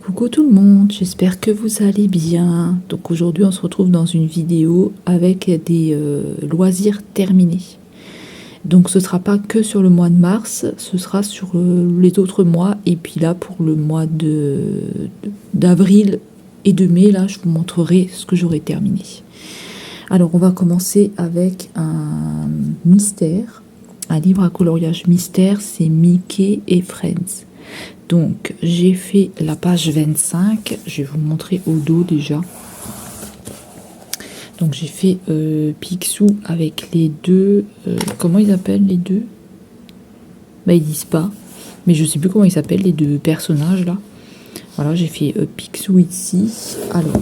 Coucou tout le monde, j'espère que vous allez bien. Donc aujourd'hui on se retrouve dans une vidéo avec des loisirs terminés. Donc ce sera pas que sur le mois de mars, ce sera sur les autres mois. Et puis là pour le mois d'avril et de mai, là je vous montrerai ce que j'aurai terminé. Alors on va commencer avec un mystère, un livre à coloriage mystère, c'est Mickey et Friends. Donc j'ai fait la page 25, je vais vous montrer au dos déjà. Donc j'ai fait Picsou avec les deux, comment ils appellent les deux? Bah ils disent pas, mais je sais plus comment ils s'appellent les deux personnages là. Voilà, j'ai fait Picsou ici. Alors,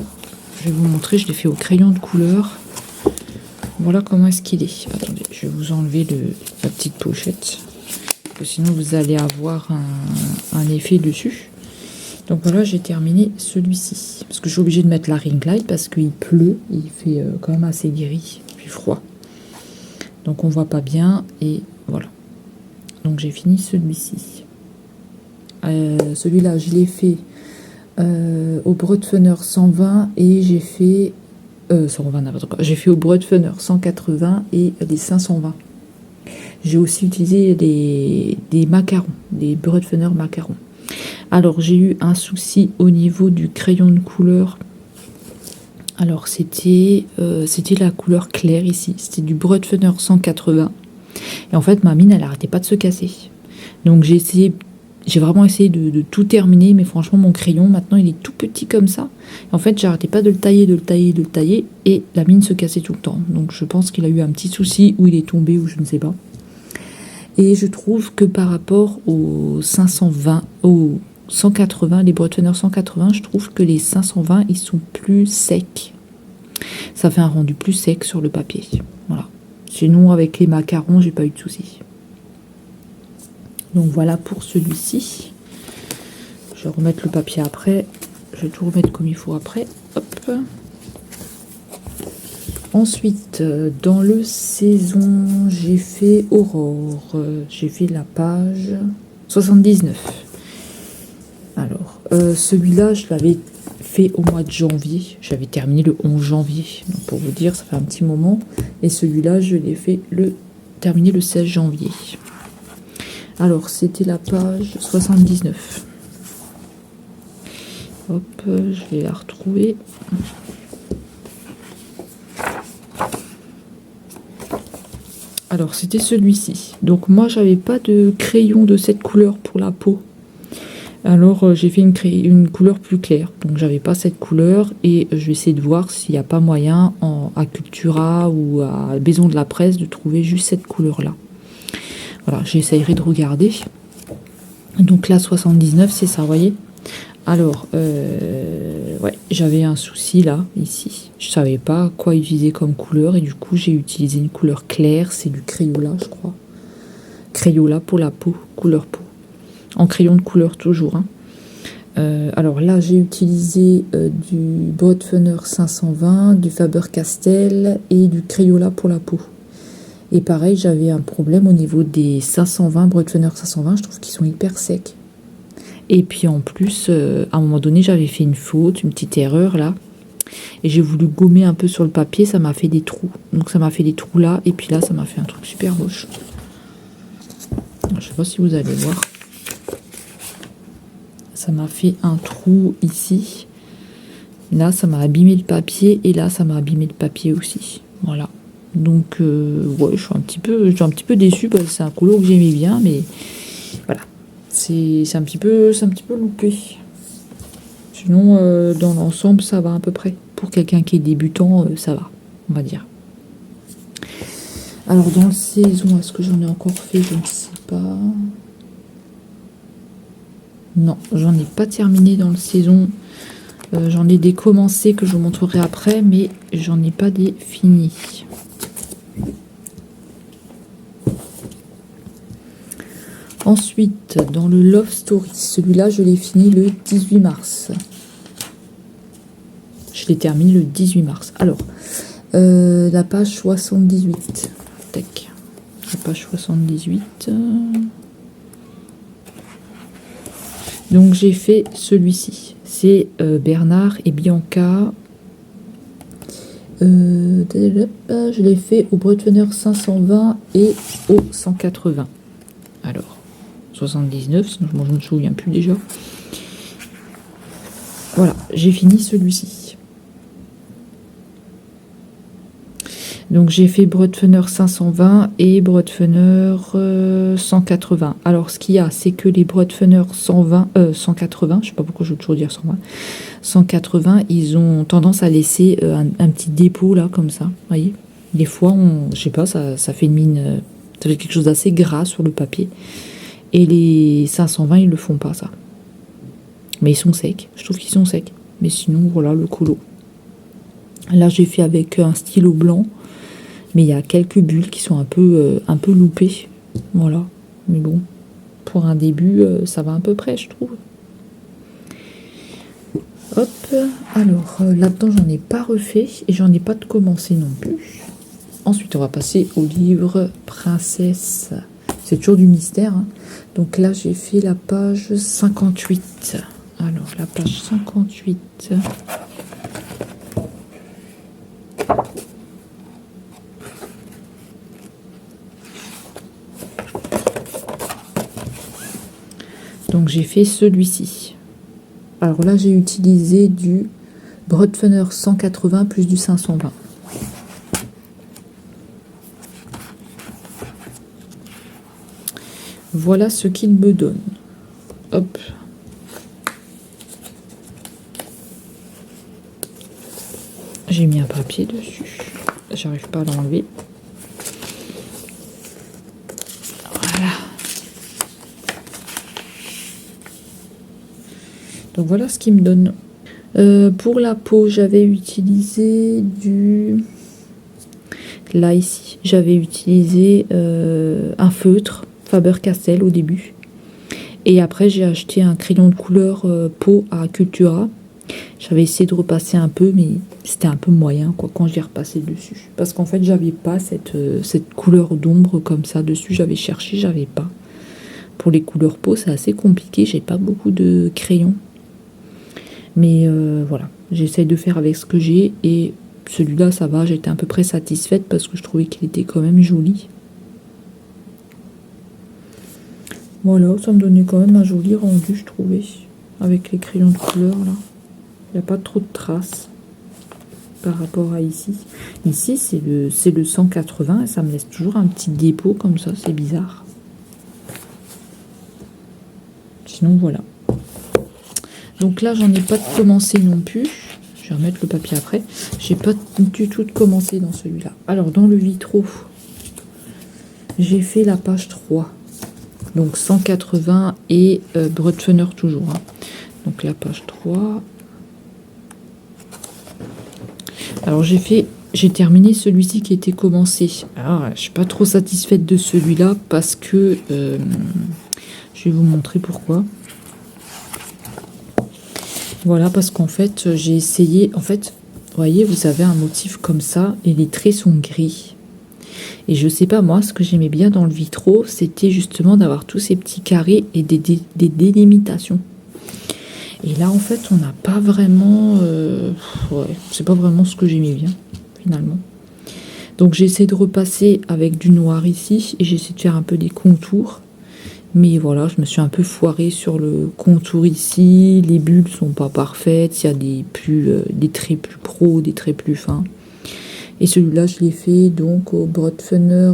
je vais vous montrer, je l'ai fait au crayon de couleur. Voilà comment est-ce qu'il est. Attendez, je vais vous enlever la petite pochette. Sinon vous allez avoir un effet dessus. Donc voilà, j'ai terminé celui-ci. Parce que je suis obligée de mettre la ring light parce qu'il pleut. Il fait quand même assez gris, puis froid. Donc on voit pas bien. Et voilà. Donc j'ai fini celui-ci. Celui-là, je l'ai fait au Broadfunner 120 et j'ai fait 120 n'importe quoi. J'ai fait au Broadfunner 180 et les 520. J'ai aussi utilisé des macarons, des Broadfunner macarons. Alors j'ai eu un souci au niveau du crayon de couleur. Alors c'était la couleur claire ici. C'était du Broadfunner 180. Et en fait ma mine elle arrêtait pas de se casser. Donc j'ai vraiment essayé de tout terminer. Mais franchement mon crayon maintenant il est tout petit comme ça. Et en fait j'arrêtais pas de le tailler. Et la mine se cassait tout le temps. Donc je pense qu'il a eu un petit souci ou il est tombé ou je ne sais pas. Et je trouve que par rapport aux 520, aux 180, les Broadfunner 180, je trouve que les 520, ils sont plus secs. Ça fait un rendu plus sec sur le papier. Voilà. Sinon, avec les macarons, j'ai pas eu de soucis. Donc voilà pour celui-ci. Je vais remettre le papier après. Je vais tout remettre comme il faut après. Hop. Ensuite, dans le saison, j'ai fait Aurore. J'ai fait la page 79. Alors, celui-là, je l'avais fait au mois de janvier. J'avais terminé le 11 janvier. Donc, pour vous dire, ça fait un petit moment. Et celui-là, je l'ai fait terminé le 16 janvier. Alors, c'était la page 79. Hop, je vais la retrouver. Alors c'était celui-ci. Donc moi j'avais pas de crayon de cette couleur pour la peau. Alors j'ai fait une couleur plus claire. Donc j'avais pas cette couleur et je vais essayer de voir s'il n'y a pas moyen à Cultura ou à Maison de la Presse de trouver juste cette couleur là. Voilà, j'essayerai de regarder. Donc là 79 c'est ça, vous voyez. Alors, ouais, j'avais un souci là, ici. Je savais pas quoi utiliser comme couleur et du coup j'ai utilisé une couleur claire, c'est du Crayola je crois. Crayola pour la peau, couleur peau. En crayon de couleur toujours. Hein. Alors là j'ai utilisé du Broadfunner 520, du Faber-Castell et du Crayola pour la peau. Et pareil, j'avais un problème au niveau des 520, Broadfunner 520, je trouve qu'ils sont hyper secs. Et puis en plus, à un moment donné, j'avais fait une faute, une petite erreur là. Et j'ai voulu gommer un peu sur le papier, ça m'a fait des trous. Donc ça m'a fait des trous là, et puis là, ça m'a fait un truc super moche. Je sais pas si vous allez voir. Ça m'a fait un trou ici. Là, ça m'a abîmé le papier, et là, ça m'a abîmé le papier aussi. Voilà. Donc, ouais, je suis un petit peu déçue, parce que c'est un couleur que j'aimais bien, mais voilà. C'est un petit peu loupé. Sinon, dans l'ensemble, ça va à peu près. Pour quelqu'un qui est débutant, ça va, on va dire. Alors, dans le saison, est-ce que j'en ai encore fait? Je ne sais pas. Non, j'en ai pas terminé dans le saison. J'en ai des commencés que je vous montrerai après, mais j'en ai pas des finis. Ensuite, dans le Love Story, celui-là, je l'ai fini le 18 mars. Je l'ai terminé le 18 mars. Alors, la page 78. Tac. La page 78. Donc, j'ai fait celui-ci. c'est Bernard et Bianca. Je l'ai fait au Bretonner 520 et au 180. Alors, 79, sinon je ne me souviens plus déjà. Voilà, j'ai fini celui-ci. Donc j'ai fait Bretonner 520 et Bretonner 180. Alors ce qu'il y a, c'est que les Bretonner 180, je sais pas pourquoi je veux toujours dire 120, 180, ils ont tendance à laisser un petit dépôt là, comme ça, voyez. Des fois, je sais pas, ça fait une mine, ça fait quelque chose d'assez gras sur le papier. Et les 520, ils le font pas, ça. Mais ils sont secs, je trouve qu'ils sont secs. Mais sinon, voilà le colo. Là, j'ai fait avec un stylo blanc. Mais il y a quelques bulles qui sont un peu loupées. Voilà. Mais bon, pour un début, ça va à peu près, je trouve. Hop. Alors, là-dedans, j'en ai pas refait. Et j'en ai pas de commencé non plus. Ensuite, on va passer au livre Princesse. C'est toujours du mystère. Hein. Donc là, j'ai fait la page 58. Alors, la page 58... Donc j'ai fait celui-ci. Alors là j'ai utilisé du Bretonner 180 plus du 520. Voilà ce qu'il me donne. Hop. J'ai mis un papier dessus. J'arrive pas à l'enlever. Voilà. Donc voilà ce qu'il me donne. Pour la peau, j'avais utilisé du... Là, ici, j'avais utilisé un feutre Faber-Castell au début. Et après, j'ai acheté un crayon de couleur peau à Cultura. J'avais essayé de repasser un peu, mais c'était un peu moyen quoi, quand j'y repassé dessus. Parce qu'en fait, j'avais pas cette couleur d'ombre comme ça dessus. J'avais cherché, j'avais pas. Pour les couleurs peau, c'est assez compliqué. J'ai pas beaucoup de crayons. Mais voilà, j'essaye de faire avec ce que j'ai. Et celui-là, ça va. J'étais à peu près satisfaite parce que je trouvais qu'il était quand même joli. Voilà, ça me donnait quand même un joli rendu, je trouvais. Avec les crayons de couleur, là. Il n'y a pas trop de traces par rapport à ici. Ici, c'est le 180 et ça me laisse toujours un petit dépôt comme ça. C'est bizarre. Sinon, voilà. Donc là, j'en ai pas de commencé non plus. Je vais remettre le papier après. J'ai pas du tout de commencé dans celui-là. Alors, dans le vitraux, j'ai fait la page 3. Donc 180 et Bretonner toujours. Hein. Donc la page 3. Alors j'ai terminé celui-ci qui était commencé. Alors je suis pas trop satisfaite de celui-là parce que je vais vous montrer pourquoi. Voilà, parce qu'en fait j'ai essayé. En fait, vous voyez, vous avez un motif comme ça et les traits sont gris. Et je sais pas, moi, ce que j'aimais bien dans le vitraux, c'était justement d'avoir tous ces petits carrés et des délimitations. Et là, en fait, on n'a pas vraiment... ouais, c'est pas vraiment ce que j'aimais bien, finalement. Donc, j'essaie de repasser avec du noir ici, et j'essaie de faire un peu des contours. Mais voilà, je me suis un peu foirée sur le contour ici. Les bulles sont pas parfaites. Il y a des traits plus pros, des traits plus fins. Et celui-là, je l'ai fait donc au Bretonner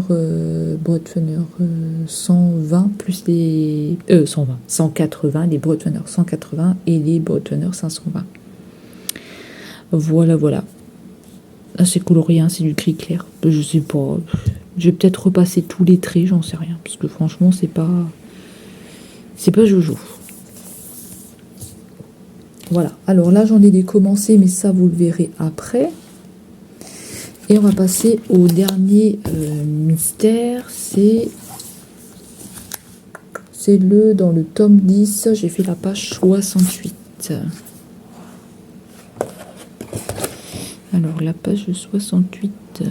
120 plus les 180, les Bretonner 180 et les Bretonner 520. Voilà, voilà. Là, c'est coloré, hein, c'est du gris clair. Je sais pas. Je vais peut-être repasser tous les traits, j'en sais rien. Parce que franchement, c'est pas jojo. Voilà. Alors là, j'en ai des commencés, mais ça, vous le verrez après. Et on va passer au dernier mystère, c'est dans le tome 10, j'ai fait la page 68. Alors la page 68.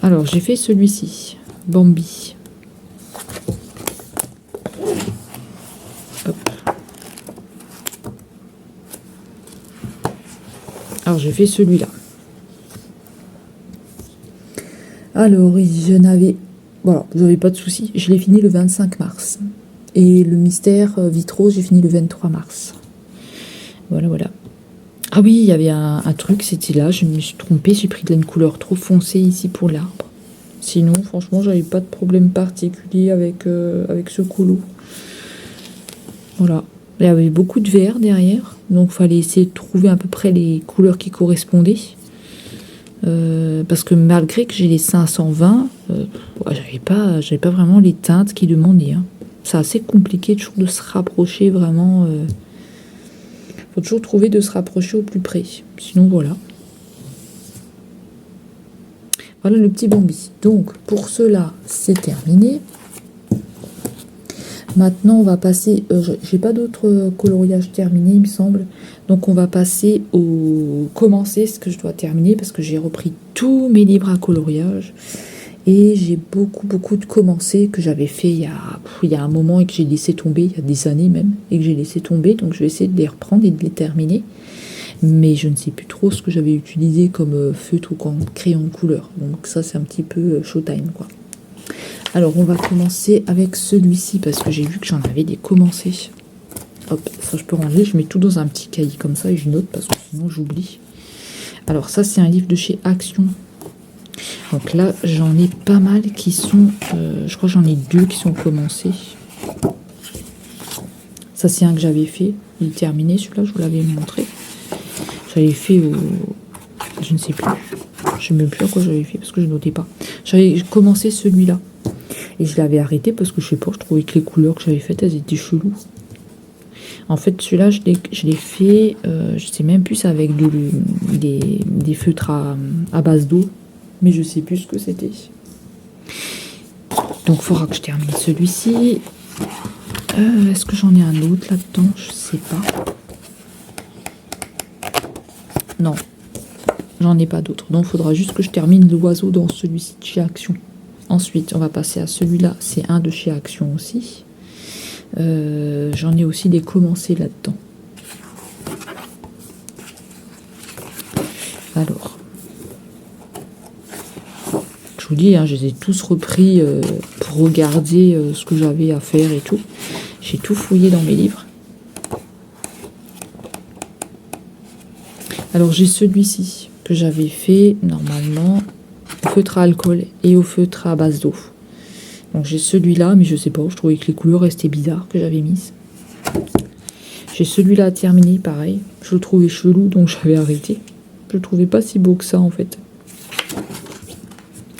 Alors j'ai fait celui-ci, Bambi. Alors, j'ai fait celui-là. Alors, je n'avais... Voilà, vous n'avez pas de soucis. Je l'ai fini le 25 mars. Et le mystère vitraux, j'ai fini le 23 mars. Voilà, voilà. Ah oui, il y avait un truc, c'était là, je me suis trompée, j'ai pris de une couleur trop foncée ici pour l'arbre. Sinon, franchement, j'avais pas de problème particulier avec ce colo. Voilà. Il y avait beaucoup de vert derrière, donc il fallait essayer de trouver à peu près les couleurs qui correspondaient. Parce que malgré que j'ai les 520, j'avais pas vraiment les teintes qui demandaient. Hein. C'est assez compliqué toujours de se rapprocher vraiment. Faut toujours trouver de se rapprocher au plus près. Sinon, voilà. Voilà le petit Bambi. Donc, pour cela, c'est terminé. Maintenant, on va passer... j'ai pas d'autres coloriages terminés, il me semble. Donc, on va passer au... Commencer ce que je dois terminer, parce que j'ai repris tous mes livres à coloriage. Et j'ai beaucoup de commencés que j'avais fait il y a un moment et que j'ai laissé tomber, il y a des années même, et que j'ai laissé tomber. Donc, je vais essayer de les reprendre et de les terminer. Mais je ne sais plus trop ce que j'avais utilisé comme feutre ou comme crayon de couleur. Donc, ça, c'est un petit peu showtime, quoi. Alors, on va commencer avec celui-ci, parce que j'ai vu que j'en avais des commencés. Hop, ça je peux ranger, je mets tout dans un petit cahier comme ça et je note, parce que sinon j'oublie. Alors ça, c'est un livre de chez Action. Donc là, j'en ai pas mal qui sont... je crois que j'en ai 2 qui sont commencés. Ça, c'est un que j'avais fait. Il est terminé, celui-là, je vous l'avais montré. J'avais fait au... Je ne sais plus. Je ne sais même plus à quoi j'avais fait, parce que je notais pas. J'avais commencé celui-là. Et je l'avais arrêté parce que je sais pas, je trouvais que les couleurs que j'avais faites, elles étaient cheloues. En fait, celui-là, je l'ai fait, je sais même plus, c'est avec des feutres à base d'eau. Mais je sais plus ce que c'était. Donc, il faudra que je termine celui-ci. Est-ce que j'en ai un autre là-dedans? Je sais pas. Non. J'en ai pas d'autres. Donc, il faudra juste que je termine l'oiseau dans celui-ci de chez Action. Ensuite, on va passer à celui-là. C'est un de chez Action aussi. J'en ai aussi des commencés là-dedans. Alors, je vous dis, hein, je les ai tous repris pour regarder ce que j'avais à faire et tout. J'ai tout fouillé dans mes livres. Alors, j'ai celui-ci que j'avais fait normalement au feutre à alcool et au feutre à base d'eau. Donc j'ai celui-là, mais je sais pas, je trouvais que les couleurs restaient bizarres que j'avais mises. J'ai celui-là à terminer, pareil. Je le trouvais chelou, donc j'avais arrêté. Je le trouvais pas si beau que ça, en fait.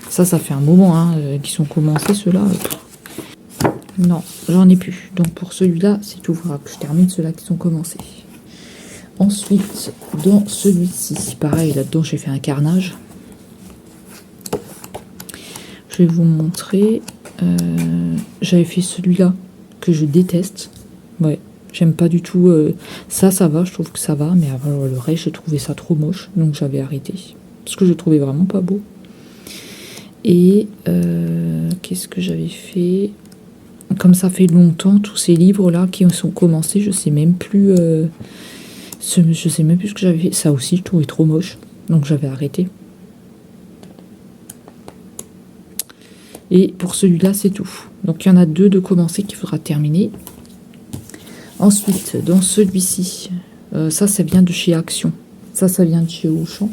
Ça fait un moment hein, qu'ils sont commencés, ceux-là. Non, j'en ai plus. Donc pour celui-là, c'est tout. Il faudra que je termine ceux-là qui sont commencés. Ensuite, dans celui-ci, pareil, là-dedans, j'ai fait un carnage. Je vais vous montrer. J'avais fait celui-là que je déteste. Ouais, j'aime pas du tout. Ça va, je trouve que ça va. Mais avant, le reste, j'ai trouvé ça trop moche. Donc j'avais arrêté. Parce que je le trouvais vraiment pas beau. Et qu'est-ce que j'avais fait? Comme ça fait longtemps, tous ces livres-là qui sont commencés, je sais même plus. Je sais même plus ce que j'avais fait. Ça aussi, je trouvais trop moche. Donc j'avais arrêté. Et pour celui-là, c'est tout. Donc il y en a 2 de commencer qu'il faudra terminer. Ensuite, dans celui-ci, ça vient de chez Action. Ça vient de chez Auchan.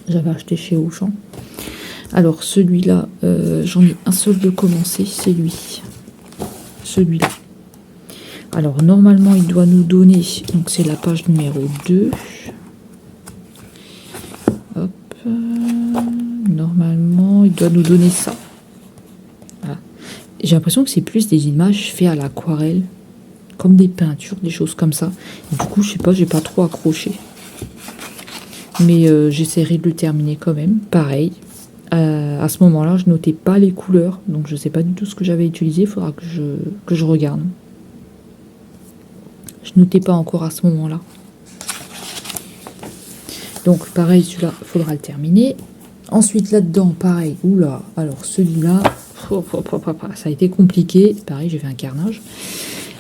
J'avais acheté chez Auchan. Alors celui-là, j'en ai un seul de commencer, c'est lui. Celui-là. Alors normalement, il doit nous donner, donc c'est la page numéro 2. Hop. Normalement, il doit nous donner ça. Voilà. J'ai l'impression que c'est plus des images faites à l'aquarelle, comme des peintures, des choses comme ça. Et du coup, je sais pas, j'ai pas trop accroché. Mais j'essaierai de le terminer quand même. Pareil. À ce moment-là, je notais pas les couleurs, donc je sais pas du tout ce que j'avais utilisé. Il faudra que je regarde. Je notais pas encore à ce moment-là. Donc pareil, celui-là, il faudra le terminer. Ensuite, là-dedans, pareil. Oula, alors celui-là, ça a été compliqué. Pareil, j'ai fait un carnage.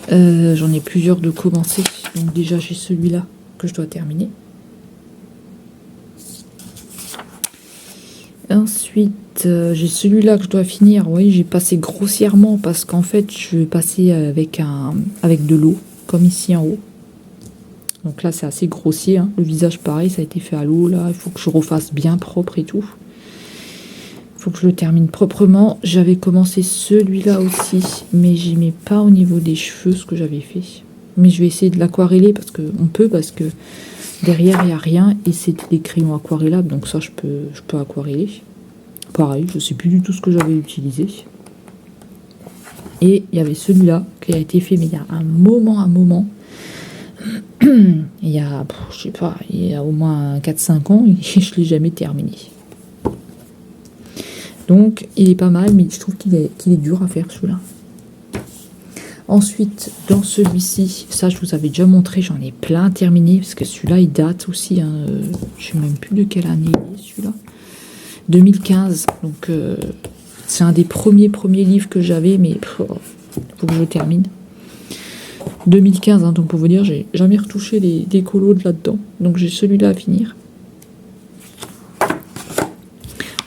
J'en ai plusieurs de commencer. Donc déjà, j'ai celui-là que je dois terminer. Ensuite, j'ai celui-là que je dois finir. Oui, j'ai passé grossièrement parce qu'en fait, je vais passer avec de l'eau, comme ici en haut. Donc là, c'est assez grossier. Hein. Le visage, pareil, ça a été fait à l'eau. Là, il faut que je refasse bien propre et tout. Il faut que je le termine proprement. J'avais commencé celui-là aussi, mais j'aimais pas au niveau des cheveux ce que j'avais fait. Mais je vais essayer de l'aquareller parce que derrière, il n'y a rien et c'est des crayons aquarellables. Donc ça, je peux aquareller. Pareil, je sais plus du tout ce que j'avais utilisé. Et il y avait celui-là qui a été fait, mais il y a un moment. Il y a, je sais pas, il y a au moins 4-5 ans et je l'ai jamais terminé. Donc, il est pas mal, mais je trouve qu'il est dur à faire, celui-là. Ensuite, dans celui-ci, ça, je vous avais déjà montré, j'en ai plein terminé, parce que celui-là, il date aussi. Hein, je sais même plus de quelle année il est, celui-là. 2015. Donc, c'est un des premiers livres que j'avais, mais faut que je le termine. 2015, hein, donc pour vous dire, j'ai jamais retouché des colos de là-dedans. Donc, j'ai celui-là à finir.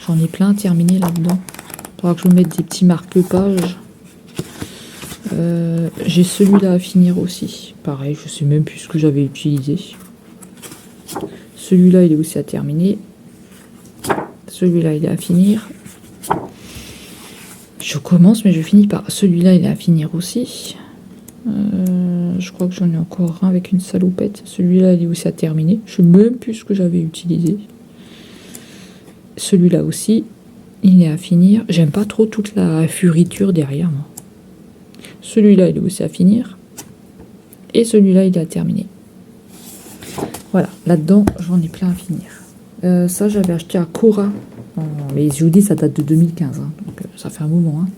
J'en ai plein terminé là-dedans. Il faudra que je me mette des petits marque-pages. J'ai celui-là à finir aussi. Pareil, je sais même plus ce que j'avais utilisé. Celui-là, il est aussi à terminer. Celui-là, il est à finir. Je commence, mais je finis par... Celui-là, il est à finir aussi. Je crois que j'en ai encore un avec une salopette. Celui-là, il est aussi à terminer. Je sais même plus ce que j'avais utilisé. Celui-là aussi, il est à finir. J'aime pas trop toute la furiture derrière, moi. Celui-là, il est aussi à finir. Et celui-là, il est à terminer. Voilà, là-dedans, j'en ai plein à finir. Ça, j'avais acheté à Cora. Mais je vous dis, ça date de 2015. Hein, donc, ça fait un moment. Hein.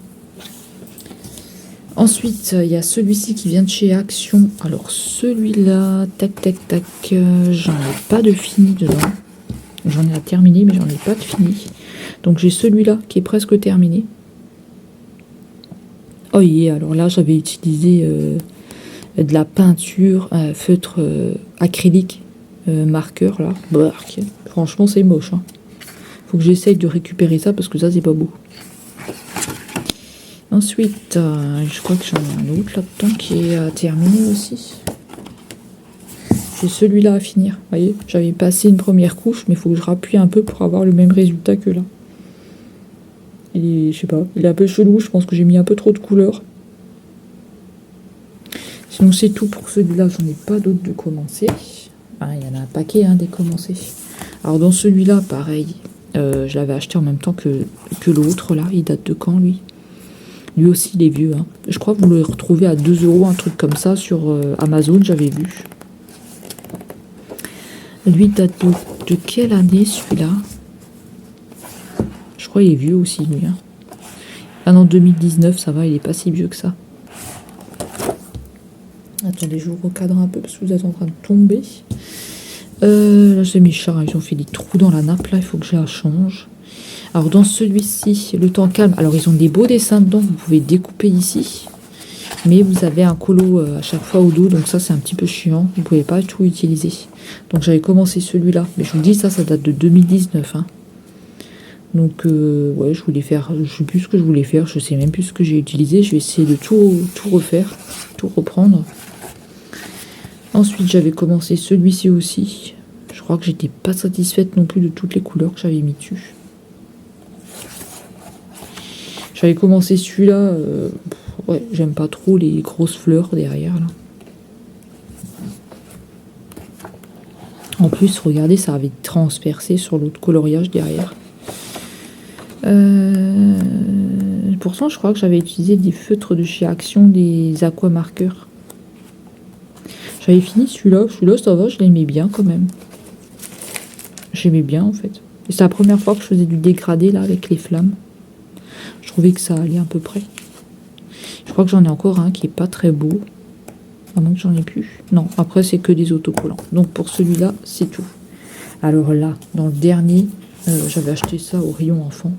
Ensuite, il y a celui-ci qui vient de chez Action. Alors, celui-là, tac, j'en ai pas de fini dedans. J'en ai à terminer, mais j'en ai pas de fini. Donc, j'ai celui-là qui est presque terminé. Oh yeah, alors là, j'avais utilisé de la peinture, feutre acrylique, marqueur, là. Bark. Franchement, c'est moche. Hein. Faut que j'essaye de récupérer ça, parce que ça, c'est pas beau. Ensuite, je crois que j'en ai un autre là-dedans qui est terminé aussi. J'ai celui-là à finir. Vous voyez, j'avais passé une première couche, mais il faut que je rappuie un peu pour avoir le même résultat que là. Je sais pas, il est un peu chelou, je pense que j'ai mis un peu trop de couleurs. Sinon, c'est tout pour celui-là, j'en ai pas d'autres de commencer. Ah, il y en a un paquet des commencés. Alors, dans celui-là, pareil, je l'avais acheté en même temps que l'autre, là. Il date de quand, lui? Lui aussi, il est vieux. Hein. Je crois que vous le retrouvez à 2 €, un truc comme ça, sur Amazon, j'avais vu. Lui, date de quelle année, celui-là? Je crois qu'il est vieux aussi, lui. Hein. Ah non, 2019, ça va, il est pas si vieux que ça. Attendez, je vous recadre un peu, parce que vous êtes en train de tomber. Là, c'est mes chats, ils ont fait des trous dans la nappe, là, il faut que je la change. Alors, dans celui-ci, le temps calme. Alors, ils ont des beaux dessins dedans, vous pouvez découper ici. Mais vous avez un colo à chaque fois au dos, donc ça, c'est un petit peu chiant. Vous pouvez pas tout utiliser. Donc, j'avais commencé celui-là. Mais je vous dis, ça date de 2019. Hein. Donc, ouais, je voulais faire... Je sais plus ce que je voulais faire. Je sais même plus ce que j'ai utilisé. Je vais essayer de tout refaire, tout reprendre. Ensuite, j'avais commencé celui-ci aussi. Je crois que j'étais pas satisfaite non plus de toutes les couleurs que j'avais mis dessus. J'avais commencé celui-là, ouais, j'aime pas trop les grosses fleurs derrière là. En plus, regardez, ça avait transpercé sur l'autre coloriage derrière. Pourtant, je crois que j'avais utilisé des feutres de chez Action, des aquamarqueurs. J'avais fini celui-là, ça va, je l'aimais bien quand même. J'aimais bien en fait. Et c'est la première fois que je faisais du dégradé là avec les flammes. Je trouvais que ça allait à peu près. Je crois que j'en ai encore un qui est pas très beau. À moins que j'en ai plus. Non, après c'est que des autocollants. Donc pour celui-là, c'est tout. Alors là, dans le dernier, j'avais acheté ça au rayon enfant.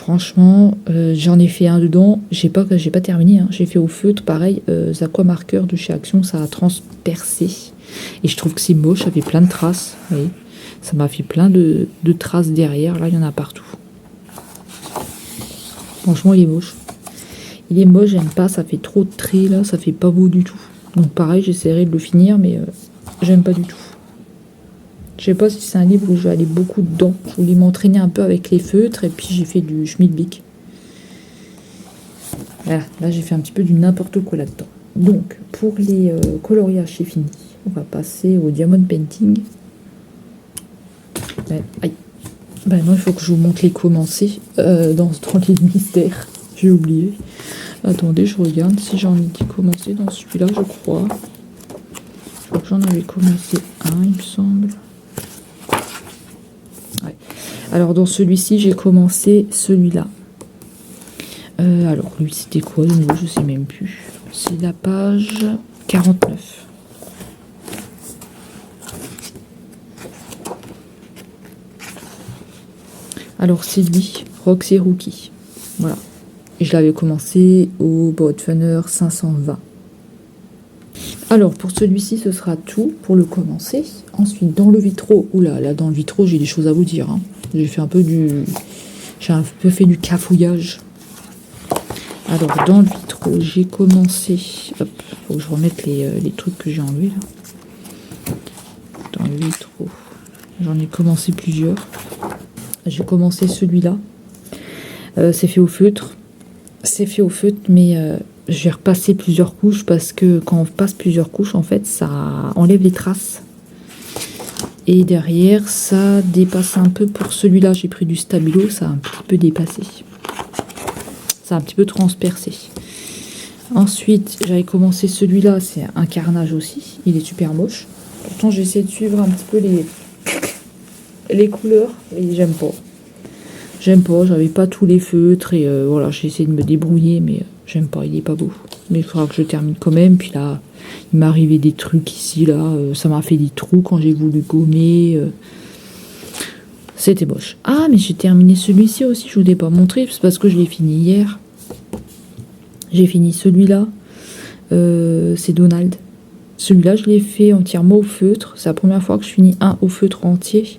Franchement, j'en ai fait un dedans. J'ai pas terminé. Hein. J'ai fait au feutre, pareil. Aquamarqueurs de chez Action, ça a transpercé. Et je trouve que c'est moche, ça fait plein de traces. Vous voyez, ça m'a fait plein de traces derrière. Là, il y en a partout. Franchement, il est moche. Il est moche, j'aime pas, ça fait trop de traits là, ça fait pas beau du tout. Donc pareil, j'essaierai de le finir, mais j'aime pas du tout. Je sais pas si c'est un livre où je vais aller beaucoup dedans. Je voulais m'entraîner un peu avec les feutres et puis j'ai fait du Schmidt-Bic. Voilà, là j'ai fait un petit peu du n'importe quoi là-dedans. Donc, pour les coloriages, c'est fini. On va passer au diamond painting. Aïe. Ben non, il faut que je vous montre les commencés dans les mystères. J'ai oublié. Attendez, je regarde si j'en ai commencé dans celui-là, je crois. Je crois que j'en avais commencé un, il me semble. Ouais. Alors, dans celui-ci, j'ai commencé celui-là. Alors, lui, c'était quoi de nouveau? Je sais même plus. C'est la page 49. Alors, c'est lui, Roxy Rookie. Voilà. Et je l'avais commencé au Boatfunner 520. Alors, pour celui-ci, ce sera tout pour le commencer. Ensuite, dans le vitro, oula, là, dans le vitro, j'ai des choses à vous dire. Hein. J'ai fait un peu fait du cafouillage. Alors, dans le vitro, j'ai commencé... Hop, faut que je remette les trucs que j'ai enlevés, là. Dans le vitro, j'en ai commencé plusieurs. J'ai commencé celui-là. C'est fait au feutre. C'est fait au feutre, mais je vais repasser plusieurs couches parce que quand on passe plusieurs couches, en fait, ça enlève les traces. Et derrière, ça dépasse un peu. Pour celui-là, j'ai pris du stabilo, ça a un petit peu dépassé. Ça a un petit peu transpercé. Ensuite, j'avais commencé celui-là, c'est un carnage aussi. Il est super moche. Pourtant, j'ai essayé de suivre un petit peu les couleurs, mais j'aime pas. J'aime pas, j'avais pas tous les feutres et voilà, j'ai essayé de me débrouiller, mais j'aime pas, il est pas beau. Mais il faudra que je termine quand même. Puis là, il m'est arrivé des trucs ici, là, ça m'a fait des trous quand j'ai voulu gommer. C'était moche. Ah, mais j'ai terminé celui-ci aussi, je vous l'ai pas montré, c'est parce que je l'ai fini hier. J'ai fini celui-là, c'est Donald. Celui-là, je l'ai fait entièrement au feutre. C'est la première fois que je finis un au feutre entier.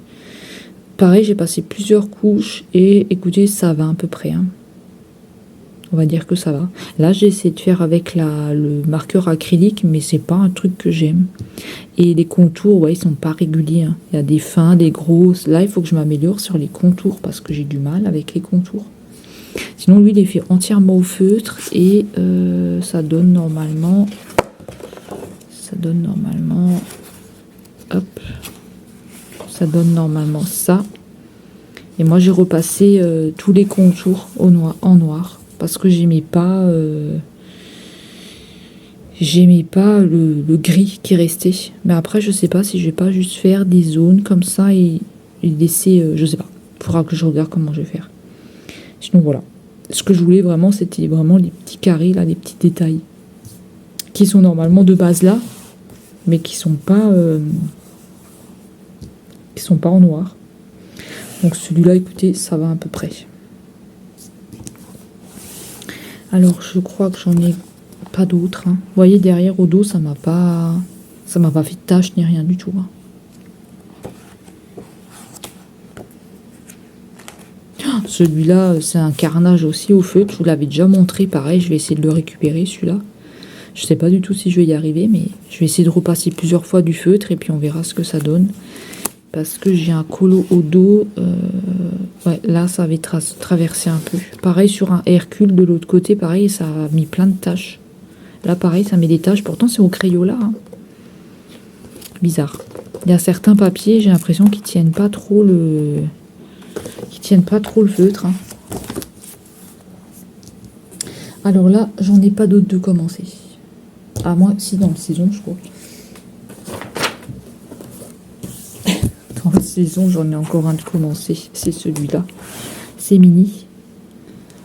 Pareil, j'ai passé plusieurs couches et écoutez, ça va à peu près. Hein. On va dire que ça va. Là, j'ai essayé de faire avec le marqueur acrylique, mais c'est pas un truc que j'aime. Et les contours, ouais, ils sont pas réguliers. Hein. Il y a des fins, des grosses. Là, il faut que je m'améliore sur les contours parce que j'ai du mal avec les contours. Sinon, lui, il est fait entièrement au feutre et ça donne normalement. Hop. Ça donne normalement ça. Et moi, j'ai repassé tous les contours en noir. Parce que j'aimais pas le gris qui restait. Mais après, je sais pas si je vais pas juste faire des zones comme ça et laisser... je sais pas. Il faudra que je regarde comment je vais faire. Sinon, voilà. Ce que je voulais vraiment, c'était vraiment les petits carrés, là, les petits détails. Qui sont normalement de base là. Mais qui sont pas en noir. Donc celui-là, écoutez, ça va à peu près. Alors, je crois que j'en ai pas d'autres. Hein. Vous voyez, derrière au dos, ça m'a pas fait de tache ni rien du tout. Hein. Celui-là, c'est un carnage aussi au feutre. Je vous l'avais déjà montré. Pareil, je vais essayer de le récupérer, celui-là. Je sais pas du tout si je vais y arriver, mais je vais essayer de repasser plusieurs fois du feutre et puis on verra ce que ça donne. Parce que j'ai un colo au dos. Ouais, là, ça avait traversé un peu. Pareil sur un Hercule de l'autre côté, pareil, ça a mis plein de taches. Là, pareil, ça met des taches. Pourtant, c'est au Crayola. Hein. Bizarre. Il y a certains papiers, j'ai l'impression qu'ils tiennent pas trop le feutre. Hein. Alors là, j'en ai pas d'autres de commencer. À moins, si dans le saison, je crois. Dans la saison, j'en ai encore un de commencer. C'est celui-là. C'est mini.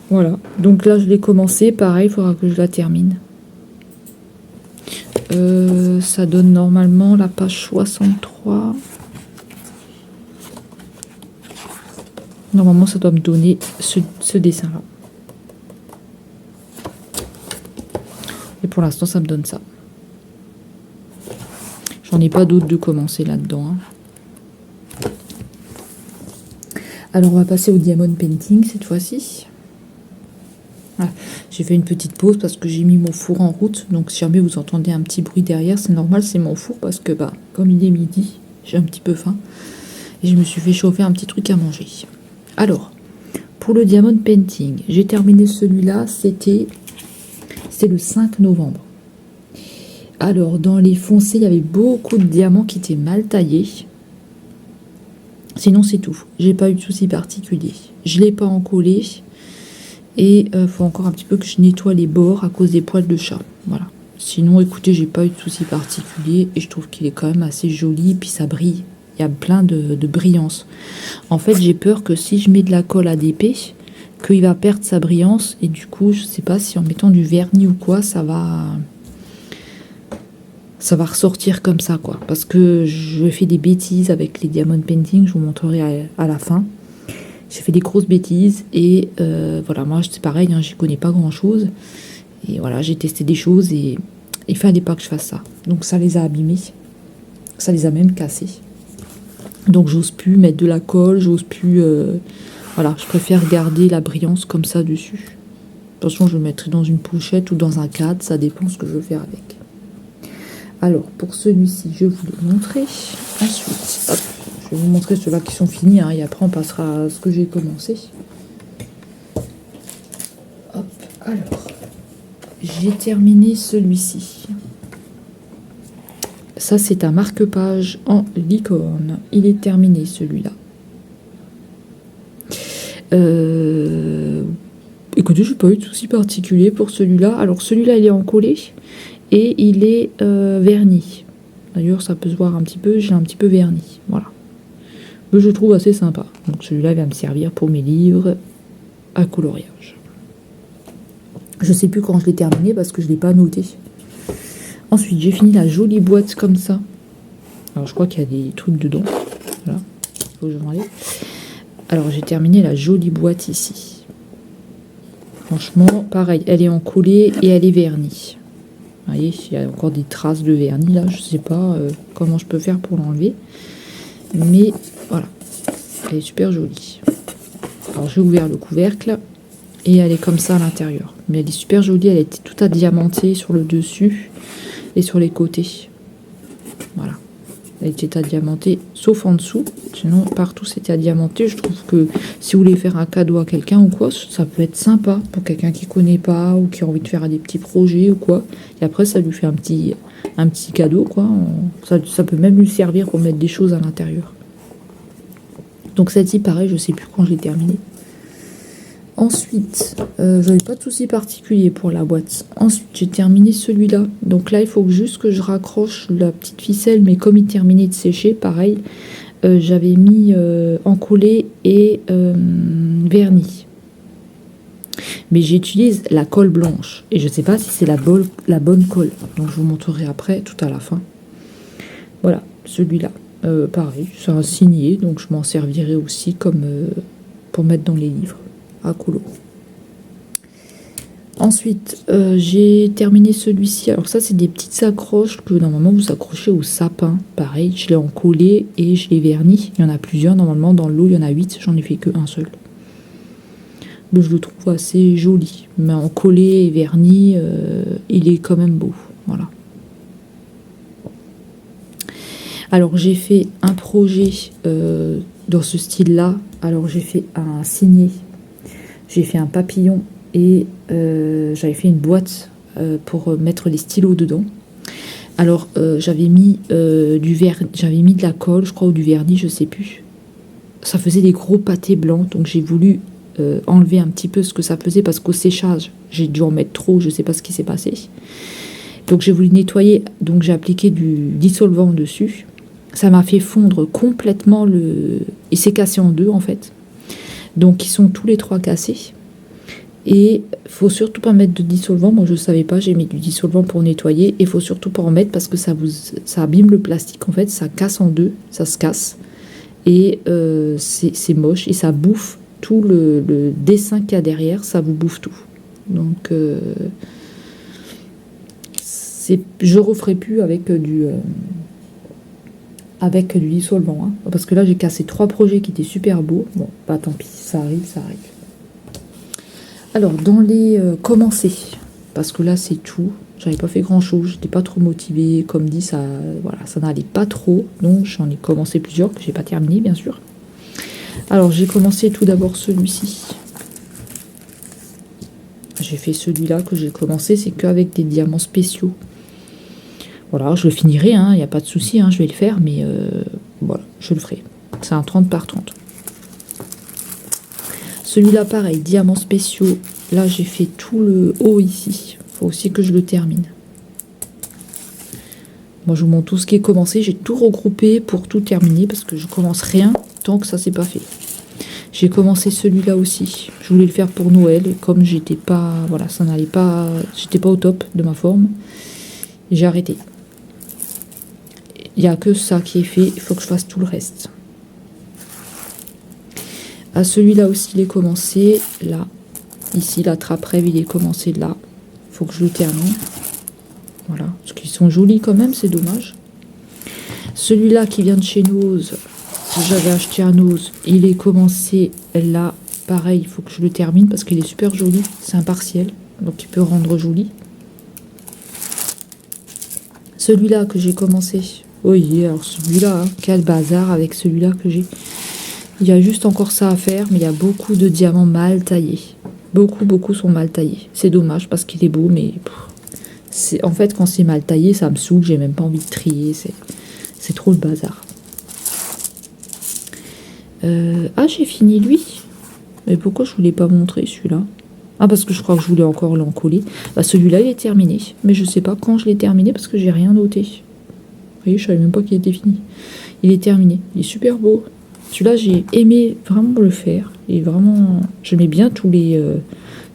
Voilà. Donc là, je l'ai commencé. Pareil, il faudra que je la termine. Ça donne normalement la page 63. Normalement, ça doit me donner ce dessin-là. Et pour l'instant, ça me donne ça. J'en ai pas d'autres de commencer là-dedans. Hein. Alors on va passer au diamond painting cette fois-ci. Voilà. J'ai fait une petite pause parce que j'ai mis mon four en route. Donc si jamais vous entendez un petit bruit derrière, c'est normal, c'est mon four parce que comme il est midi, j'ai un petit peu faim. Et je me suis fait chauffer un petit truc à manger. Alors, pour le diamond painting, j'ai terminé celui-là, c'était le 5 novembre. Alors, dans les foncés, il y avait beaucoup de diamants qui étaient mal taillés. Sinon, c'est tout. J'ai pas eu de soucis particuliers. Je l'ai pas encollé. Et faut encore un petit peu que je nettoie les bords à cause des poils de chat. Voilà. Sinon, écoutez, j'ai pas eu de soucis particuliers. Et je trouve qu'il est quand même assez joli. Et puis ça brille. Il y a plein de brillance. En fait, j'ai peur que si je mets de la colle ADP, qu'il va perdre sa brillance. Et du coup, je sais pas si en mettant du vernis ou quoi, ça va ressortir comme ça, quoi. Parce que je fais des bêtises avec les diamond painting. Je vous montrerai à la fin. J'ai fait des grosses bêtises. Et voilà, moi, c'est pareil, hein, j'y connais pas grand-chose. Et voilà, j'ai testé des choses et il fallait pas que je fasse ça. Donc, ça les a abîmés. Ça les a même cassés. Donc j'ose plus mettre de la colle, j'ose plus... voilà, je préfère garder la brillance comme ça dessus. De toute façon, je le mettrai dans une pochette ou dans un cadre, ça dépend ce que je veux faire avec. Alors, pour celui-ci, je vous le montrer. Ensuite, hop, je vais vous montrer ceux-là qui sont finis, hein, et après on passera à ce que j'ai commencé. Hop, alors, j'ai terminé celui-ci. Ça, c'est un marque-page en licorne. Il est terminé, celui-là. Écoutez, je n'ai pas eu de soucis particuliers pour celui-là. Alors, celui-là, il est encollé et il est verni. D'ailleurs, ça peut se voir un petit peu. J'ai un petit peu verni. Voilà. Mais je le trouve assez sympa. Donc, celui-là va me servir pour mes livres à coloriage. Je ne sais plus quand je l'ai terminé parce que je ne l'ai pas noté. Ensuite, j'ai fini la jolie boîte comme ça. Alors, je crois qu'il y a des trucs dedans. Voilà. Il faut que je m'enlève. Alors, j'ai terminé la jolie boîte ici. Franchement, pareil. Elle est encollée et elle est vernie. Vous voyez, il y a encore des traces de vernis là. Je ne sais pas comment je peux faire pour l'enlever. Mais voilà. Elle est super jolie. Alors, j'ai ouvert le couvercle. Et elle est comme ça à l'intérieur. Mais elle est super jolie. Elle était toute adiamantée sur le dessus. Et sur les côtés. Voilà. Elle était adiamantée, sauf en dessous. Sinon, partout, c'était adiamanté. Je trouve que si vous voulez faire un cadeau à quelqu'un ou quoi, ça peut être sympa pour quelqu'un qui connaît pas ou qui a envie de faire des petits projets ou quoi. Et après, ça lui fait un petit cadeau, quoi. Ça peut même lui servir pour mettre des choses à l'intérieur. Donc, celle-ci, pareil, je sais plus quand je l'ai terminée. Ensuite, j'avais pas de soucis particuliers pour la boîte. Ensuite, j'ai terminé celui-là. Donc là, il faut juste que je raccroche la petite ficelle, mais comme il terminait de sécher, pareil, j'avais mis encollé et vernis. Mais j'utilise la colle blanche. Et je sais pas si c'est la bonne colle. Donc je vous montrerai après, tout à la fin. Voilà, celui-là. Pareil, c'est un signé, donc je m'en servirai aussi comme pour mettre dans les livres. À colo. Ensuite, j'ai terminé celui-ci. Alors ça, c'est des petites accroches que normalement vous accrochez au sapin. Pareil, je l'ai encollé et je l'ai verni. Il y en a plusieurs. Normalement, dans le lot, il y en a 8. J'en ai fait qu'un seul. Mais je le trouve assez joli. Mais encollé et verni, il est quand même beau. Voilà. Alors, j'ai fait un projet dans ce style-là. Alors, j'ai fait un signé. J'ai fait un papillon et j'avais fait une boîte pour mettre les stylos dedans. Alors j'avais mis j'avais mis de la colle, je crois, ou du vernis, je sais plus. Ça faisait des gros pâtés blancs, donc j'ai voulu enlever un petit peu ce que ça faisait parce qu'au séchage, j'ai dû en mettre trop, je sais pas ce qui s'est passé. Donc j'ai voulu nettoyer, donc j'ai appliqué du dissolvant dessus. Ça m'a fait fondre complètement il s'est cassé en deux en fait. Donc, ils sont tous les trois cassés. Et faut surtout pas mettre de dissolvant. Moi, je ne savais pas. J'ai mis du dissolvant pour nettoyer. Et faut surtout pas en mettre parce que ça abîme le plastique. En fait, ça casse en deux. Ça se casse. Et c'est moche. Et ça bouffe tout le dessin qu'il y a derrière. Ça vous bouffe tout. Donc, je referai plus avec avec du dissolvant. Hein. Parce que là, j'ai cassé 3 projets qui étaient super beaux. Bon, bah tant pis, ça arrive, ça arrive. Alors, dans les commencer, parce que là, c'est tout. J'avais pas fait grand chose, j'étais pas trop motivée. Comme dit, ça, voilà, ça n'allait pas trop. Donc, j'en ai commencé plusieurs que j'ai pas terminé, bien sûr. Alors, j'ai commencé tout d'abord celui-ci. J'ai fait celui-là que j'ai commencé, c'est qu'avec des diamants spéciaux. Voilà, je le finirai, il n'y a pas de souci, je vais le faire, mais voilà, je le ferai. C'est un 30 par 30. Celui-là, pareil, diamants spéciaux. Là, j'ai fait tout le haut ici. Il faut aussi que je le termine. Moi, je vous montre tout ce qui est commencé. J'ai tout regroupé pour tout terminer parce que je commence rien tant que ça s'est pas fait. J'ai commencé celui-là aussi. Je voulais le faire pour Noël. Et comme j'étais pas, voilà, ça n'allait pas, j'étais pas au top de ma forme, j'ai arrêté. Il n'y a que ça qui est fait. Il faut que je fasse tout le reste. À celui-là aussi, il est commencé là. Ici, la trappe rêve, il est commencé là. Il faut que je le termine. Voilà. Parce qu'ils sont jolis quand même, c'est dommage. Celui-là qui vient de chez Nose, j'avais acheté à Nose, il est commencé là. Pareil, il faut que je le termine parce qu'il est super joli. C'est un partiel, donc il peut rendre joli. Celui-là que j'ai commencé. Oui, alors celui-là, quel bazar avec celui-là que j'ai. Il y a juste encore ça à faire, mais il y a beaucoup de diamants mal taillés. Beaucoup sont mal taillés. C'est dommage parce qu'il est beau, mais en fait, quand c'est mal taillé, ça me saoule. J'ai même pas envie de trier. C'est trop le bazar. Ah, j'ai fini lui. Mais pourquoi je ne vous l'ai pas montré celui-là? Ah, parce que je crois que je voulais encore l'encoller. Bah, celui-là, il est terminé. Mais je sais pas quand je l'ai terminé parce que j'ai rien noté. Vous voyez, je savais même pas qu'il était fini. Il est terminé. Il est super beau. Celui-là, j'ai aimé vraiment le faire. Et vraiment, j'aimais bien tous les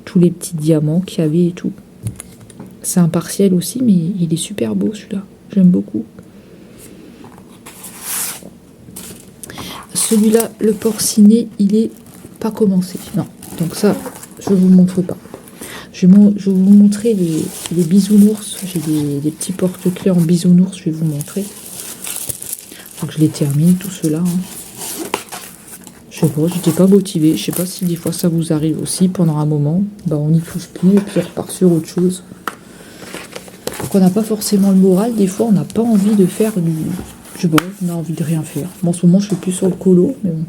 petits diamants qu'il y avait et tout. C'est un partiel aussi, mais il est super beau celui-là. J'aime beaucoup. Celui-là, le porciné, il est pas commencé. Non, donc ça, je vous montre pas. Je vais vous montrer les bisounours. J'ai des petits porte-clés en bisounours, je vais vous montrer. Faut que je les termine, tout cela. Je sais pas, j'étais pas motivée. Je sais pas si des fois ça vous arrive aussi pendant un moment. Bah, on n'y touche plus et puis on repart sur autre chose. Donc on n'a pas forcément le moral. Des fois, on n'a pas envie de faire du... Je sais pas, on a envie de rien faire. Bon, en ce moment, je suis plus sur le colo, mais bon.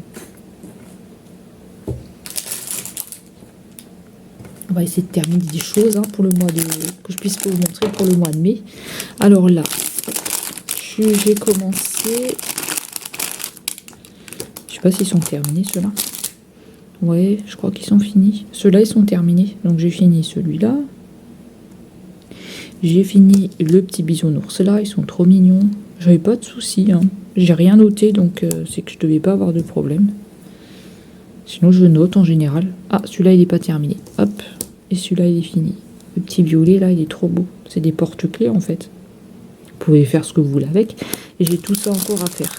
On va essayer de terminer des choses pour le mois de... que je puisse vous montrer pour le mois de mai. Alors là, j'ai commencé... Je sais pas s'ils sont terminés, ceux-là. Ouais, je crois qu'ils sont finis. Ceux-là, ils sont terminés. Donc, j'ai fini celui-là. J'ai fini le petit bisounours. Là, ils sont trop mignons. J'avais pas de soucis. J'ai rien noté, donc c'est que je devais pas avoir de problème. Sinon, je note en général. Ah, celui-là, il n'est pas terminé. Hop. Et celui-là, il est fini. Le petit violet, là, il est trop beau. C'est des porte-clés, en fait. Vous pouvez faire ce que vous voulez avec. Et j'ai tout ça encore à faire.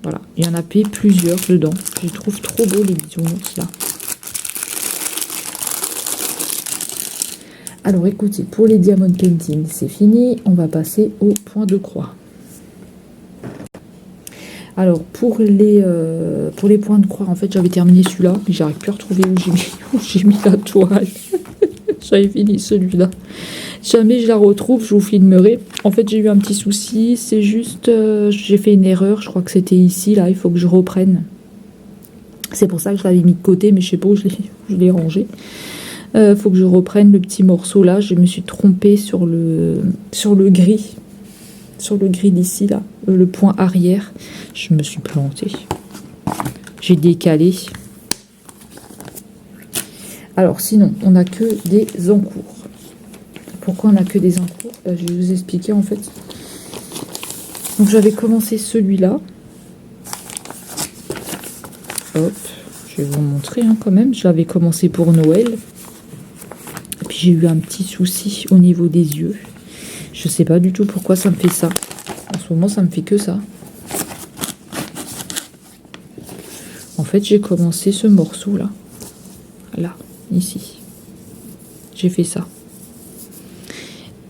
Voilà. Il y en a plusieurs dedans. Je les trouve trop beaux, les bisounours, là. Alors, écoutez, pour les diamond painting, c'est fini. On va passer au point de croix. Alors, pour les points de croix, en fait, j'avais terminé celui-là, mais j'arrive plus à retrouver où j'ai mis la toile. J'avais fini celui-là. Jamais je la retrouve, je vous filmerai. En fait, j'ai eu un petit souci. C'est juste, j'ai fait une erreur. Je crois que c'était ici, là. Il faut que je reprenne. C'est pour ça que je l'avais mis de côté, mais je sais pas où je l'ai rangé. Faut que je reprenne le petit morceau là. Je me suis trompée sur le gris. Sur le gris d'ici là. Le point arrière. Je me suis plantée. J'ai décalé. Alors sinon, on n'a que des encours. Pourquoi on n'a que des encours? Je vais vous expliquer en fait. Donc j'avais commencé celui-là. Hop. Je vais vous montrer quand même. Je l'avais commencé pour Noël. Et puis j'ai eu un petit souci au niveau des yeux. Je sais pas du tout pourquoi ça me fait ça. En ce moment, ça me fait que ça. En fait, j'ai commencé ce morceau là. Là, ici. J'ai fait ça.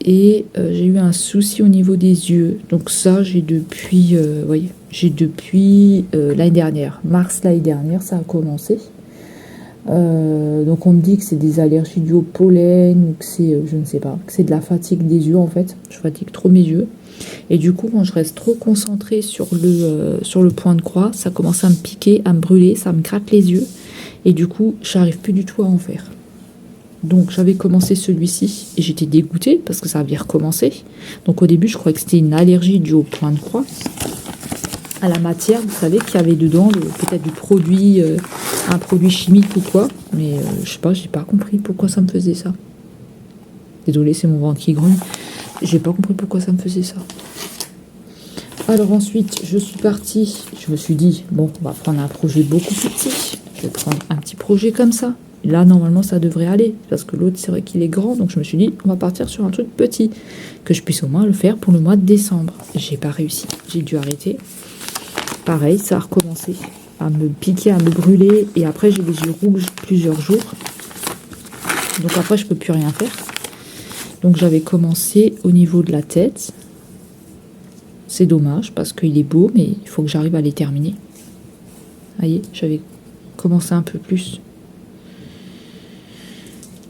et j'ai eu un souci au niveau des yeux. Donc ça, j'ai depuis, voyez, j'ai depuis l'année dernière, mars l'année dernière, ça a commencé. Donc on me dit que c'est des allergies dues au pollen ou que c'est, je ne sais pas, que c'est de la fatigue des yeux en fait. Je fatigue trop mes yeux. Et du coup, quand je reste trop concentrée sur le point de croix, ça commence à me piquer, à me brûler, ça me gratte les yeux. Et du coup, j'arrive plus du tout à en faire. Donc j'avais commencé celui-ci et j'étais dégoûtée parce que ça avait recommencé. Donc au début, je croyais que c'était une allergie due au point de croix, à la matière, vous savez, qu'il y avait dedans, peut-être du produit, un produit chimique ou quoi. Mais je sais pas, j'ai pas compris pourquoi ça me faisait ça. Désolée, c'est mon ventre qui grogne. J'ai pas compris pourquoi ça me faisait ça. Alors ensuite, je suis partie. Je me suis dit, bon, on va prendre un projet beaucoup plus petit. Je vais prendre un petit projet comme ça. Là, normalement, ça devrait aller. Parce que l'autre, c'est vrai qu'il est grand. Donc je me suis dit, on va partir sur un truc petit. Que je puisse au moins le faire pour le mois de décembre. J'ai pas réussi. J'ai dû arrêter. Pareil, ça a recommencé à me piquer, à me brûler. Et après, j'ai les yeux rouges plusieurs jours. Donc après, je peux plus rien faire. Donc j'avais commencé au niveau de la tête. C'est dommage parce qu'il est beau, mais il faut que j'arrive à les terminer. Vous voyez, j'avais commencé un peu plus.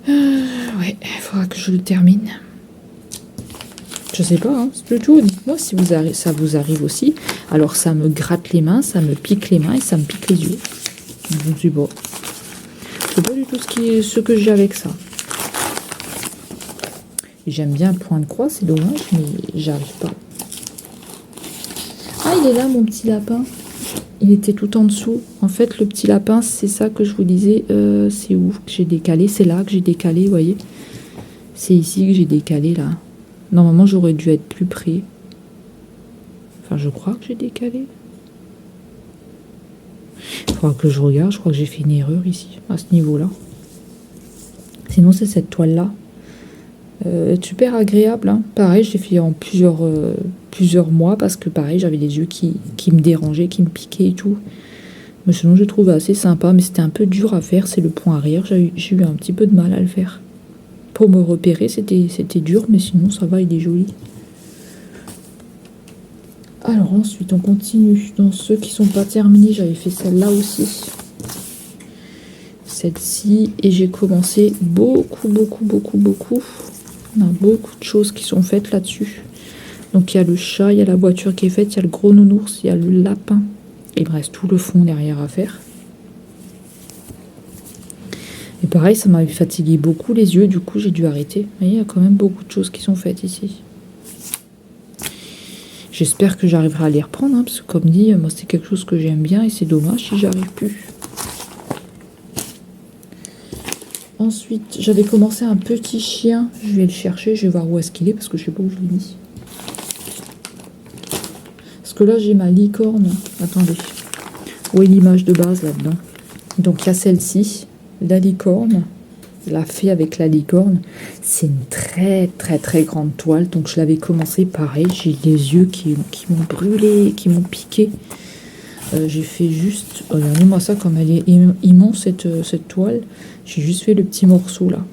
Ouais, il faudra que je le termine. Je sais pas, hein, c'est plutôt, dites-moi si ça vous arrive aussi. Alors ça me gratte les mains, ça me pique les mains et ça me pique les yeux. Je me suis bon. C'est pas du tout ce que j'ai avec ça. J'aime bien le point de croix, c'est dommage, mais j'arrive pas. Ah, il est là, mon petit lapin. Il était tout en dessous. En fait, le petit lapin, c'est ça que je vous disais. C'est où que j'ai décalé? C'est là que j'ai décalé, vous voyez. C'est ici que j'ai décalé, là. Normalement, j'aurais dû être plus près. Enfin, je crois que j'ai décalé. Il faudra que je regarde. Je crois que j'ai fait une erreur ici, à ce niveau-là. Sinon, c'est cette toile-là. Super agréable, hein. Pareil, j'ai fait en plusieurs mois parce que pareil, j'avais les yeux qui me dérangeaient, qui me piquaient et tout. Mais sinon, je trouve assez sympa, mais c'était un peu dur à faire. C'est le point arrière. J'ai eu un petit peu de mal à le faire. Pour me repérer, c'était dur, mais sinon, ça va, il est joli. Alors ensuite, on continue. Dans ceux qui sont pas terminés, j'avais fait celle-là aussi. Celle-ci. Et j'ai commencé beaucoup. On a beaucoup de choses qui sont faites là-dessus. Donc il y a le chat, il y a la voiture qui est faite, il y a le gros nounours, il y a le lapin. Il me reste tout le fond derrière à faire. Et pareil, ça m'avait fatigué beaucoup les yeux, du coup j'ai dû arrêter. Vous voyez, il y a quand même beaucoup de choses qui sont faites ici. J'espère que j'arriverai à les reprendre, hein, parce que comme dit, moi c'est quelque chose que j'aime bien et c'est dommage si j'arrive plus. Ensuite, j'avais commencé un petit chien. Je vais le chercher, je vais voir où est-ce qu'il est, parce que je sais pas où je l'ai mis. Parce que là, j'ai ma licorne. Attendez. Où est l'image de base là-dedans? Donc, il y a celle-ci, la licorne. La fée avec la licorne. C'est une très grande toile. Donc, je l'avais commencé pareil. J'ai les yeux qui m'ont brûlé, qui m'ont piqué. J'ai fait juste... Regardez-moi ça, comme elle est immense, cette toile. J'ai juste fait le petit morceau, là.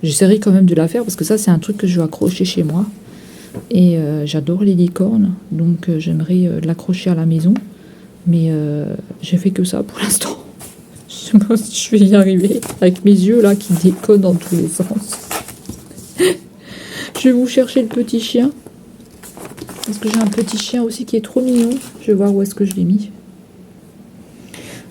J'essaierai quand même de la faire, parce que ça, c'est un truc que je vais accrocher chez moi. Et j'adore les licornes, donc j'aimerais l'accrocher à la maison. Mais j'ai fait que ça pour l'instant. Je sais pas si je vais y arriver, avec mes yeux, là, qui déconnent dans tous les sens. Je vais vous chercher le petit chien. Parce que j'ai un petit chien aussi qui est trop mignon. Je vais voir où est-ce que je l'ai mis.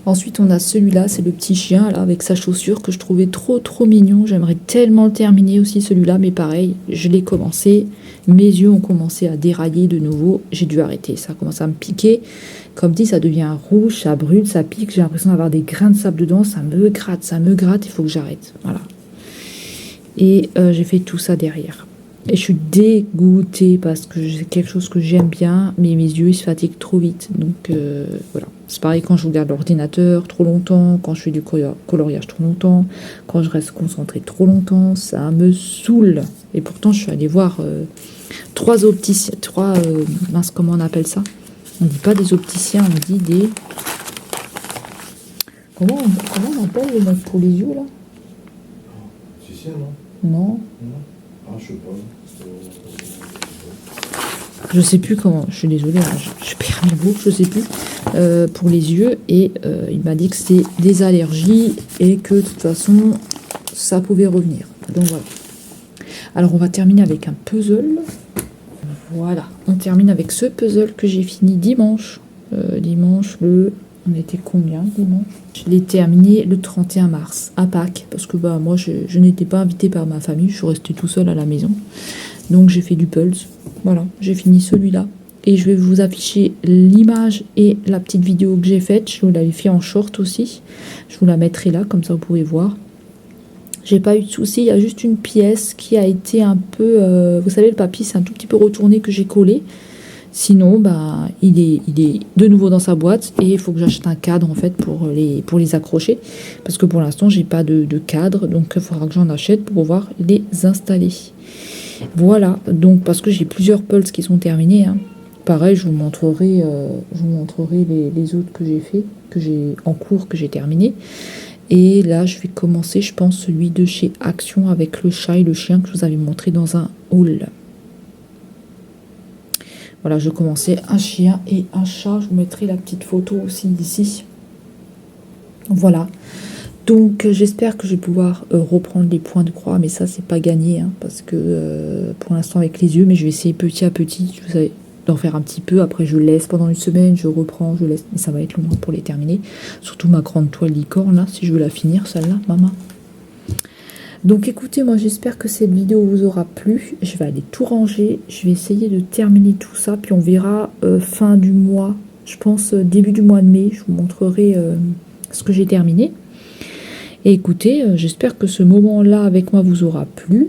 Ensuite, on a celui-là, c'est le petit chien, là, avec sa chaussure, que je trouvais trop mignon. J'aimerais tellement le terminer aussi, celui-là, mais pareil, je l'ai commencé. Mes yeux ont commencé à dérailler de nouveau. J'ai dû arrêter, ça a commencé à me piquer. Comme dit, ça devient rouge, ça brûle, ça pique. J'ai l'impression d'avoir des grains de sable dedans. Ça me gratte, il faut que j'arrête. Voilà. Et j'ai fait tout ça derrière. Et je suis dégoûtée parce que c'est quelque chose que j'aime bien, mais mes yeux ils se fatiguent trop vite. Donc voilà. C'est pareil quand je regarde l'ordinateur trop longtemps, quand je fais du coloriage trop longtemps, quand je reste concentrée trop longtemps, ça me saoule. Et pourtant, je suis allée voir trois opticiens, mince, comment on appelle ça? On dit pas des opticiens, on dit des... Comment on appelle les mecs pour les yeux là? Opticien, non? Non. Non. Ah, Ah, je sais pas. Je sais plus comment, je suis désolée, hein, je perds mes mots, je sais plus, pour les yeux, et il m'a dit que c'était des allergies et que de toute façon ça pouvait revenir. Donc voilà. Alors on va terminer avec un puzzle. Voilà, on termine avec ce puzzle que j'ai fini dimanche. Dimanche on était combien dimanche? Je l'ai terminé le 31 mars, à Pâques, parce que bah moi je n'étais pas invitée par ma famille, je suis restée tout seul à la maison. Donc j'ai fait du pulse. Voilà, j'ai fini celui-là. Et je vais vous afficher l'image et la petite vidéo que j'ai faite. Je vous l'avais fait en short aussi. Je vous la mettrai là, comme ça vous pouvez voir. J'ai pas eu de soucis, il y a juste une pièce qui a été un peu... vous savez, le papier, c'est un tout petit peu retourné que j'ai collé. Sinon, bah, il est de nouveau dans sa boîte et il faut que j'achète un cadre en fait pour les accrocher. Parce que pour l'instant, j'ai pas de cadre, donc il faudra que j'en achète pour pouvoir les installer. Voilà, donc parce que j'ai plusieurs pulses qui sont terminés. Hein. Pareil, je vous montrerai les autres que j'ai fait, que j'ai en cours, que j'ai terminé. Et là, je vais commencer, je pense, celui de chez Action avec le chat et le chien que je vous avais montré dans un haul. Voilà, je commençais un chien et un chat. Je vous mettrai la petite photo aussi ici. Voilà. Donc j'espère que je vais pouvoir reprendre les points de croix, mais ça c'est pas gagné, hein, parce que pour l'instant avec les yeux, mais je vais essayer petit à petit, vous savez, d'en faire un petit peu, après je laisse pendant une semaine, je reprends, je laisse, mais ça va être long pour les terminer, surtout ma grande toile licorne là, si je veux la finir celle-là, maman. Donc écoutez, moi j'espère que cette vidéo vous aura plu, je vais aller tout ranger, je vais essayer de terminer tout ça, puis on verra fin du mois, je pense début du mois de mai, je vous montrerai ce que j'ai terminé. Et écoutez, j'espère que ce moment-là avec moi vous aura plu.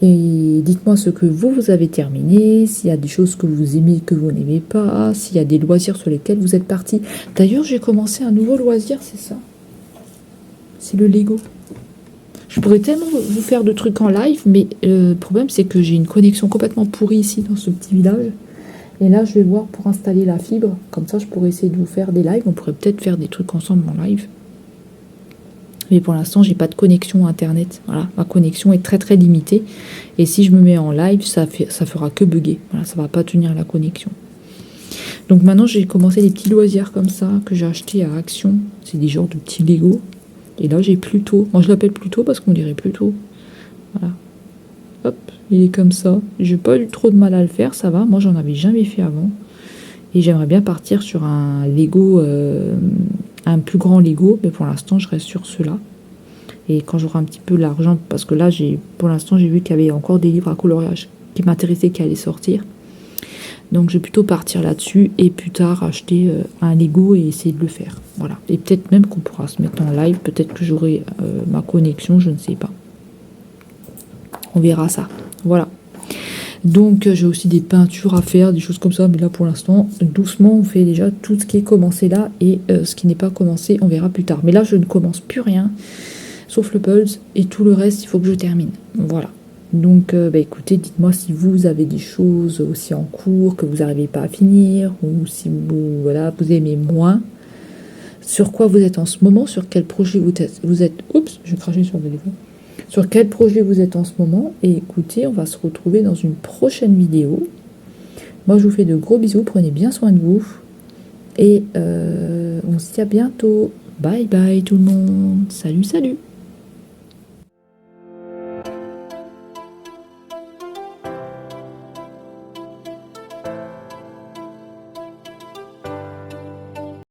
Et dites-moi ce que vous avez terminé, s'il y a des choses que vous aimez, que vous n'aimez pas, s'il y a des loisirs sur lesquels vous êtes parti. D'ailleurs, j'ai commencé un nouveau loisir, c'est ça. C'est le Lego. Je pourrais tellement vous faire de trucs en live, mais le problème c'est que j'ai une connexion complètement pourrie ici dans ce petit village. Et là, je vais voir pour installer la fibre. Comme ça, je pourrais essayer de vous faire des lives. On pourrait peut-être faire des trucs ensemble en live. Mais pour l'instant, j'ai pas de connexion internet. Voilà, ma connexion est très très limitée. Et si je me mets en live, ça fera que bugger. Voilà, ça va pas tenir la connexion. Donc maintenant, j'ai commencé des petits loisirs comme ça que j'ai acheté à Action. C'est des genres de petits Lego. Et là, j'ai Pluto. Moi, je l'appelle Pluto parce qu'on dirait Pluto. Voilà. Hop, il est comme ça. J'ai pas eu trop de mal à le faire, ça va. Moi, j'en avais jamais fait avant. Et j'aimerais bien partir sur un Lego, un plus grand Lego, mais pour l'instant, je reste sur ceux-là. Et quand j'aurai un petit peu l'argent, parce que là, pour l'instant, j'ai vu qu'il y avait encore des livres à coloriage qui m'intéressaient, qui allaient sortir. Donc, je vais plutôt partir là-dessus et plus tard acheter un Lego et essayer de le faire. Voilà. Et peut-être même qu'on pourra se mettre en live. Peut-être que j'aurai ma connexion, je ne sais pas. On verra ça. Voilà. Donc j'ai aussi des peintures à faire, des choses comme ça, mais là pour l'instant, doucement, on fait déjà tout ce qui est commencé là, et ce qui n'est pas commencé, on verra plus tard. Mais là, je ne commence plus rien, sauf le pulse, et tout le reste, il faut que je termine. Voilà. Donc écoutez, dites-moi si vous avez des choses aussi en cours, que vous n'arrivez pas à finir, ou si vous aimez moins. Sur quoi vous êtes en ce moment, sur quel projet vous êtes. Oups, je crachais sur le téléphone. Sur quel projet vous êtes en ce moment. Et écoutez, on va se retrouver dans une prochaine vidéo. Moi, je vous fais de gros bisous. Prenez bien soin de vous. Et on se dit à bientôt. Bye bye tout le monde. Salut, salut.